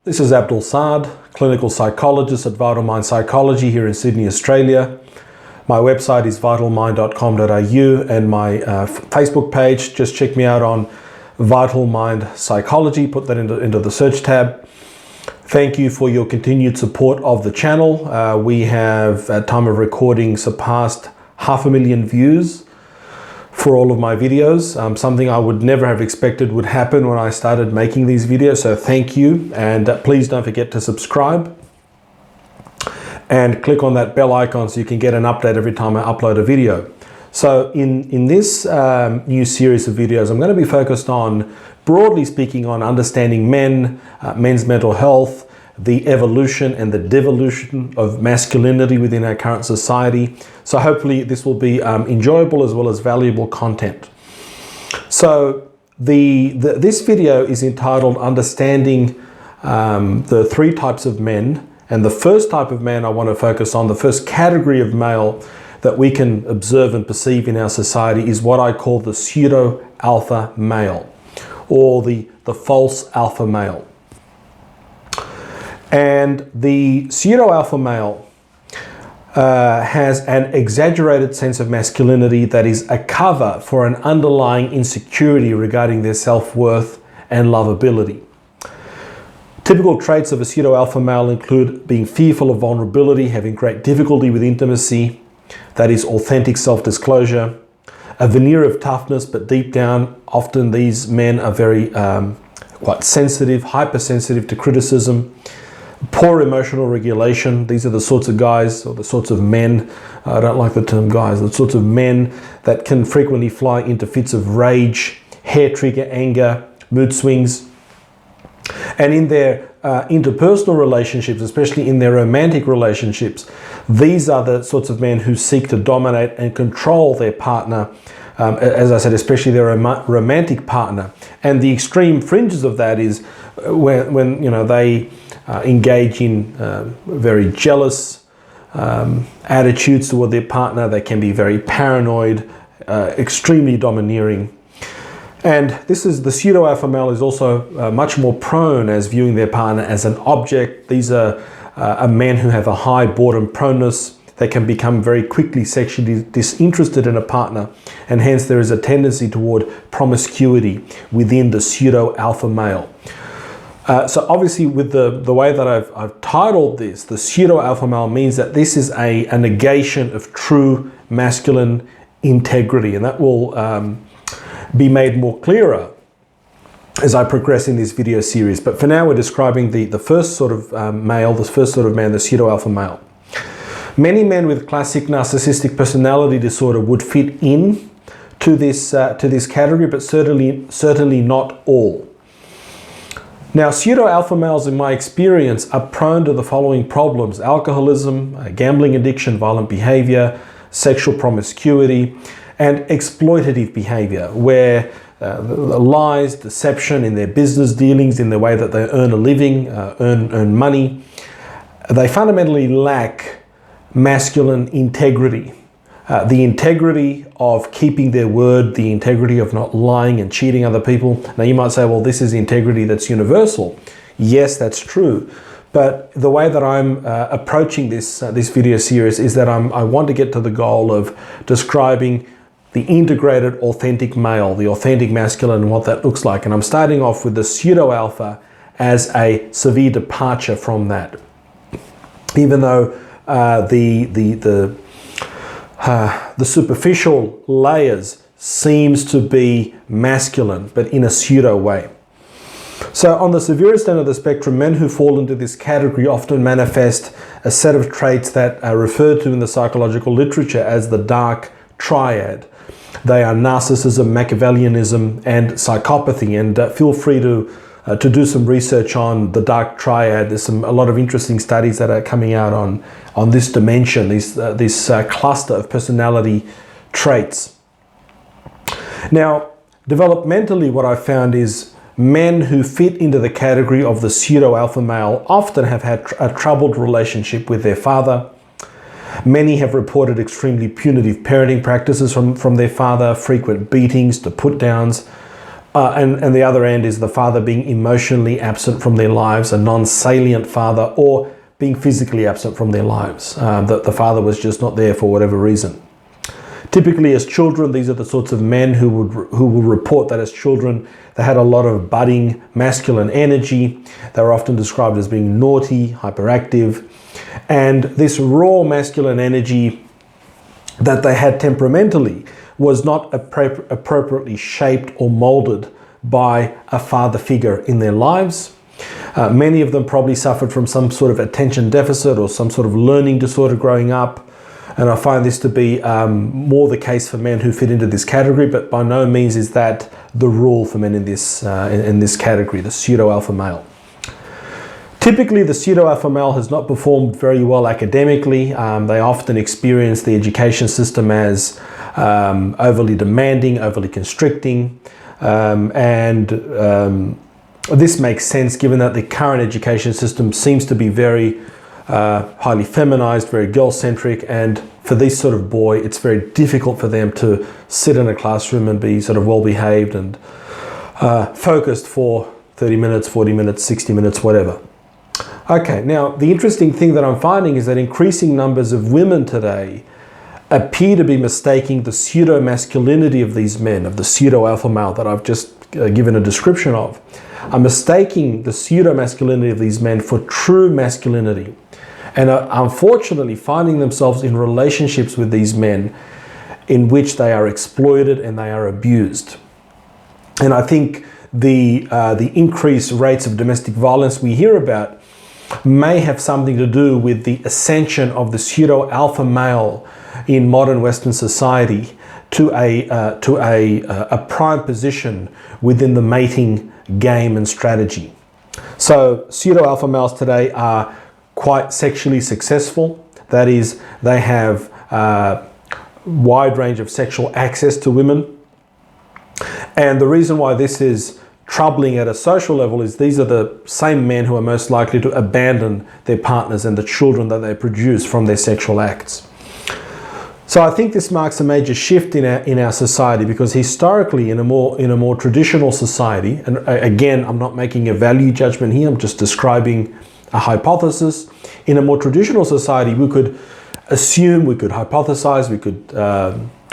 This is Abdul Saad, clinical psychologist at Vital Mind Psychology here in Sydney, Australia. My website is vitalmind.com.au and my Facebook page, just check me out on Vital Mind Psychology, put that into the search tab. Thank you for your continued support of the channel. We have, at time of recording, surpassed 500,000 views for all of my videos, something I would never have expected would happen when I started making these videos. So thank you, and please don't forget to subscribe and click on that bell icon so you can get an update every time I upload a video. So in this new series of videos, I'm going to be focused on, broadly speaking, on understanding men, men's mental health, the evolution and the devolution of masculinity within our current society. So hopefully this will be enjoyable as well as valuable content. So this video is entitled Understanding the Three Types of Men. And the first type of man I want to focus on, the first category of male that we can observe and perceive in our society, is what I call the pseudo-alpha male, or the false alpha male. And the pseudo-alpha male has an exaggerated sense of masculinity that is a cover for an underlying insecurity regarding their self-worth and lovability. Typical traits of a pseudo-alpha male include being fearful of vulnerability, having great difficulty with intimacy, that is authentic self-disclosure, a veneer of toughness, but deep down, often these men are very quite sensitive, hypersensitive to criticism, poor emotional regulation. These are the sorts of guys, or the sorts of men, I don't like the term guys, the sorts of men that can frequently fly into fits of rage, hair trigger, anger, mood swings. And in their interpersonal relationships, especially in their romantic relationships, these are the sorts of men who seek to dominate and control their partner, as I said, especially their romantic partner. And the extreme fringes of that is when you know, they engage in very jealous attitudes toward their partner. They can be very paranoid, extremely domineering. And this is the pseudo-alpha male is also much more prone as viewing their partner as an object. These are men who have a high boredom proneness. They can become very quickly sexually disinterested in a partner, and hence there is a tendency toward promiscuity within the pseudo-alpha male. So obviously, with the way that I've titled this, the pseudo-alpha male means that this is a negation of true masculine integrity, and that will be made more clearer as I progress in this video series. But for now, we're describing the first sort of male, the first sort of man, the pseudo-alpha male. Many men with classic narcissistic personality disorder would fit in to this category, but certainly not all. Now, pseudo-alpha males, in my experience, are prone to the following problems: alcoholism, gambling addiction, violent behavior, sexual promiscuity, and exploitative behavior, where lies, deception in their business dealings, in the way that they earn a living, earn money. They fundamentally lack masculine integrity. The integrity of keeping their word, the integrity of not lying and cheating other people. Now you might say, well, this is integrity that's universal. Yes, that's true. But the way that I'm approaching this video series is that I want to get to the goal of describing the integrated authentic male, the authentic masculine, and what that looks like. And I'm starting off with the pseudo-alpha as a severe departure from that. Even though the superficial layers seems to be masculine, but in a pseudo way. So on the severest end of the spectrum, men who fall into this category often manifest a set of traits that are referred to in the psychological literature as the dark triad. They are narcissism, Machiavellianism, and psychopathy. And feel free to do some research on the dark triad. There's a lot of interesting studies that are coming out on this dimension, this cluster of personality traits. Now, developmentally, what I found is men who fit into the category of the pseudo-alpha male often have had a troubled relationship with their father. Many have reported extremely punitive parenting practices from their father, frequent beatings to put-downs, And the other end is the father being emotionally absent from their lives, a non-salient father, or being physically absent from their lives. That the father was just not there for whatever reason. Typically as children, these are the sorts of men who will report that as children they had a lot of budding masculine energy. They were often described as being naughty, hyperactive, and this raw masculine energy that they had temperamentally was not appropriately shaped or molded by a father figure in their lives. Many of them probably suffered from some sort of attention deficit or some sort of learning disorder growing up. And I find this to be more the case for men who fit into this category, but by no means is that the rule for men in this category, the pseudo-alpha male. Typically, the pseudo-alpha male has not performed very well academically. They often experience the education system as overly demanding, overly constricting, this makes sense given that the current education system seems to be very highly feminized, very girl-centric, and for this sort of boy, it's very difficult for them to sit in a classroom and be sort of well-behaved and focused for 30 minutes, 40 minutes, 60 minutes, whatever. Okay, now the interesting thing that I'm finding is that increasing numbers of women today appear to be mistaking the pseudo-masculinity of these men, of the pseudo-alpha male that I've just given a description of, are mistaking the pseudo-masculinity of these men for true masculinity, and are unfortunately finding themselves in relationships with these men in which they are exploited and they are abused. And I think the increased rates of domestic violence we hear about may have something to do with the ascension of the pseudo-alpha male in modern Western society to a prime position within the mating game and strategy. So pseudo-alpha males today are quite sexually successful. That is, they have a wide range of sexual access to women. And the reason why this is troubling at a social level is these are the same men who are most likely to abandon their partners and the children that they produce from their sexual acts. So I think this marks a major shift in our society, because historically in a more traditional society, and again I'm not making a value judgment here, I'm just describing a hypothesis. In a more traditional society, we could assume, we could hypothesize,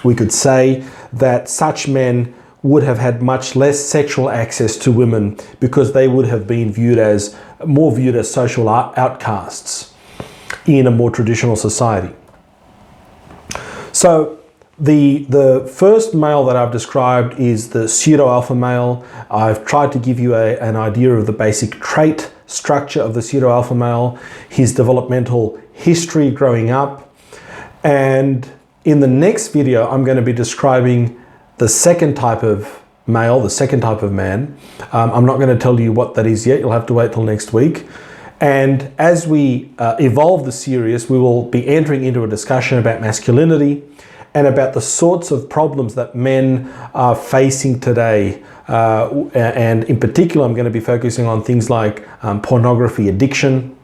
we could say that such men would have had much less sexual access to women because they would have been viewed as social outcasts in a more traditional society. So the first male that I've described is the pseudo-alpha male. I've tried to give you an idea of the basic trait structure of the pseudo-alpha male, his developmental history growing up, and in the next video I'm going to be describing the second type of male, the second type of man. I'm not going to tell you what that is yet, you'll have to wait till next week. And as we evolve the series, we will be entering into a discussion about masculinity and about the sorts of problems that men are facing today. And in particular, I'm going to be focusing on things like pornography addiction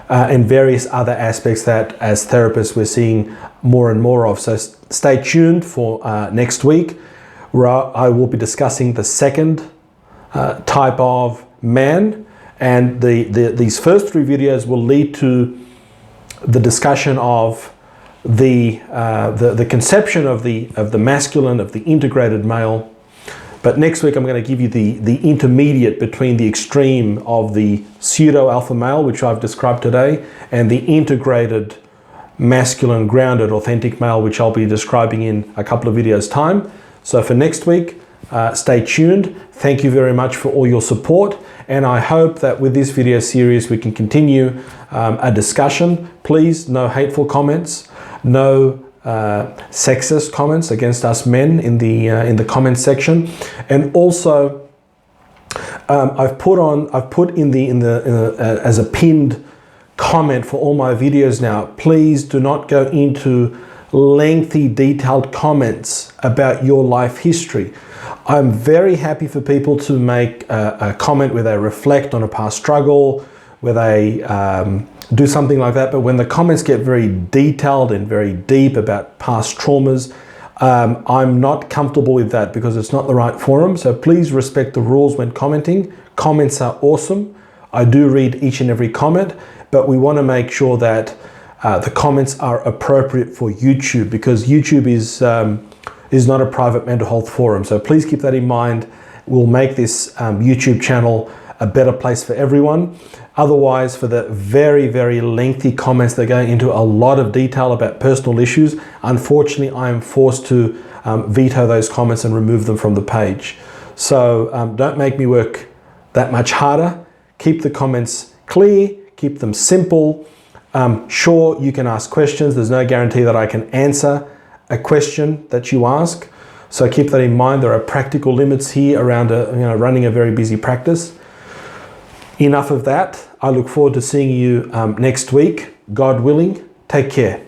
and various other aspects that as therapists we're seeing more and more of. So stay tuned for next week, where I will be discussing the second type of man. And these first three videos will lead to the discussion of the conception of the masculine, of the integrated male. But next week I'm going to give you the intermediate between the extreme of the pseudo-alpha male, which I've described today, and the integrated masculine, grounded, authentic male, which I'll be describing in a couple of videos' time. So for next week, stay tuned. Thank you very much for all your support. And I hope that with this video series we can continue a discussion. Please, no hateful comments, no sexist comments against us men in the comments section. And also, I've put as a pinned comment for all my videos now. Please do not go into lengthy, detailed comments about your life history. I'm very happy for people to make a comment where they reflect on a past struggle, where they do something like that. But when the comments get very detailed and very deep about past traumas, I'm not comfortable with that because it's not the right forum. So please respect the rules when commenting. Comments are awesome. I do read each and every comment, but we want to make sure that the comments are appropriate for YouTube, because YouTube is not a private mental health forum. So please keep that in mind. We'll make this YouTube channel a better place for everyone. Otherwise, for the very, very lengthy comments that go into a lot of detail about personal issues, unfortunately, I am forced to veto those comments and remove them from the page. So don't make me work that much harder. Keep the comments clear, keep them simple. Sure, you can ask questions. There's no guarantee that I can answer a question that you ask. So keep that in mind. There are practical limits here around running a very busy practice. Enough of that. I look forward to seeing you next week. God willing, take care.